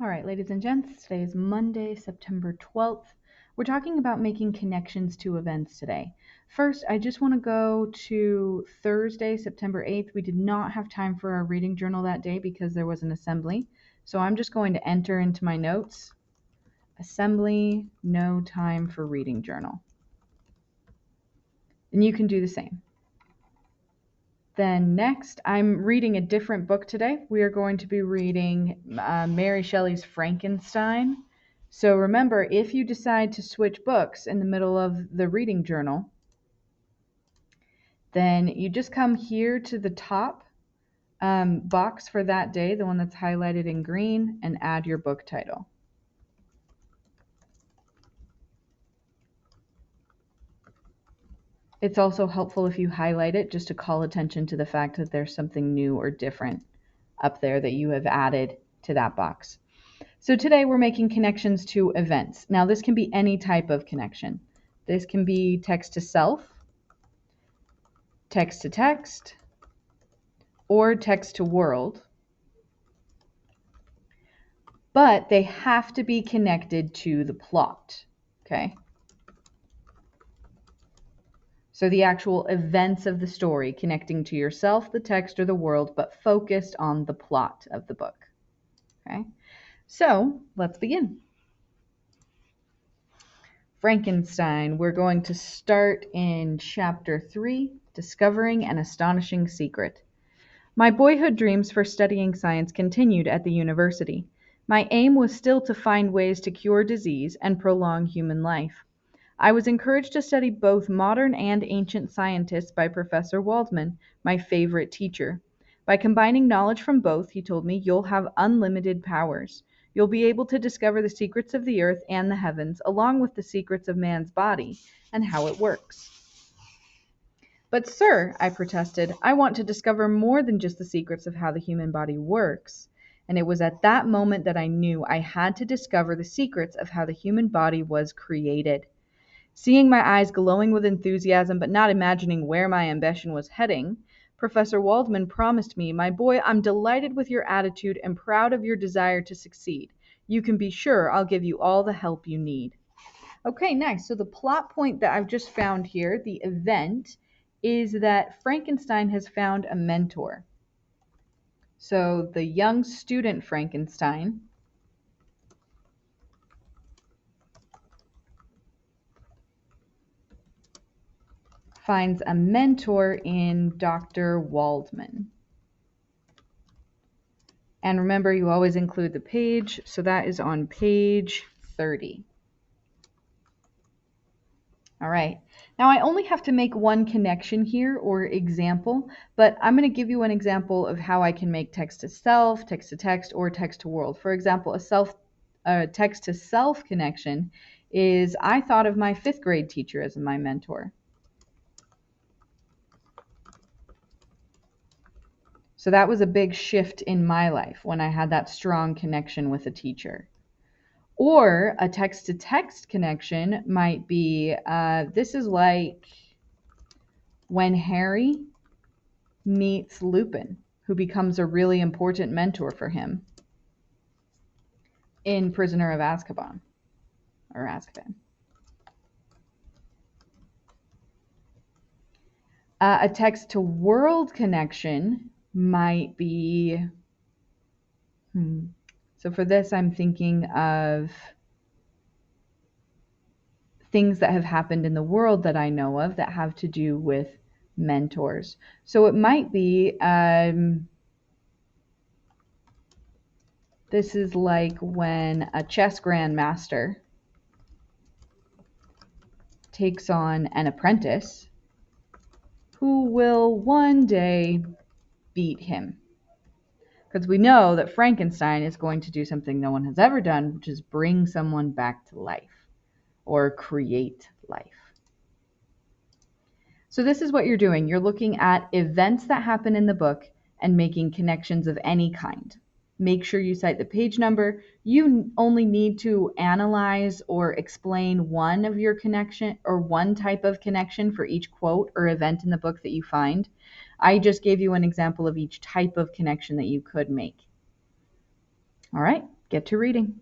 All right, ladies and gents, today is Monday, September 12th. We're talking about making connections to events today. First, I just want to go to Thursday, September 8th. We did not have time for our reading journal that day because there was an assembly. So I'm just going to enter into my notes, assembly, no time for reading journal. And you can do the same. Then next, I'm reading a different book today. We are going to be reading Mary Shelley's Frankenstein. So remember, if you decide to switch books in the middle of the reading journal, then you just come here to the top box for that day, the one that's highlighted in green, and add your book title. It's also helpful if you highlight it just to call attention to the fact that there's something new or different up there that you have added to that box. So today we're making connections to events. Now this can be any type of connection. This can be text to self, text to text, or text to world. But they have to be connected to the plot, okay? So the actual events of the story connecting to yourself, the text, or the world, but focused on the plot of the book, okay? So let's begin. Frankenstein, we're going to start in chapter 3, Discovering an Astonishing Secret. My boyhood dreams for studying science continued at the university. My aim was still to find ways to cure disease and prolong human life. I was encouraged to study both modern and ancient scientists by Professor Waldman, my favorite teacher. By combining knowledge from both, he told me, you'll have unlimited powers. You'll be able to discover the secrets of the earth and the heavens, along with the secrets of man's body and how it works. But, sir, I protested, I want to discover more than just the secrets of how the human body works. And it was at that moment that I knew I had to discover the secrets of how the human body was created. Seeing my eyes glowing with enthusiasm but not imagining where my ambition was heading, Professor Waldman promised me, my boy, I'm delighted with your attitude and proud of your desire to succeed. You can be sure I'll give you all the help you need. Okay, nice. So the plot point that I've just found here, the event, is that Frankenstein has found a mentor. So the young student Frankenstein finds a mentor in Dr. Waldman. And remember, you always include the page, so that is on page 30. All right, now I only have to make one connection here or example, but I'm going to give you an example of how I can make text to self, text to text, or text to world. For example, a text to self connection is I thought of my 5th grade teacher as my mentor. So that was a big shift in my life when I had that strong connection with a teacher. Or a text-to-text connection might be, this is like when Harry meets Lupin, who becomes a really important mentor for him in Prisoner of Azkaban, or Azkaban. A text-to-world connection might be, so for this I'm thinking of things that have happened in the world that I know of that have to do with mentors. So it might be, this is like when a chess grandmaster takes on an apprentice who will one day beat him. Because we know that Frankenstein is going to do something no one has ever done, which is bring someone back to life or create life. So this is what you're doing. You're looking at events that happen in the book and making connections of any kind. Make sure you cite the page number. You only need to analyze or explain one of your connection or one type of connection for each quote or event in the book that you find. I just gave you an example of each type of connection that you could make. All right, Get to reading.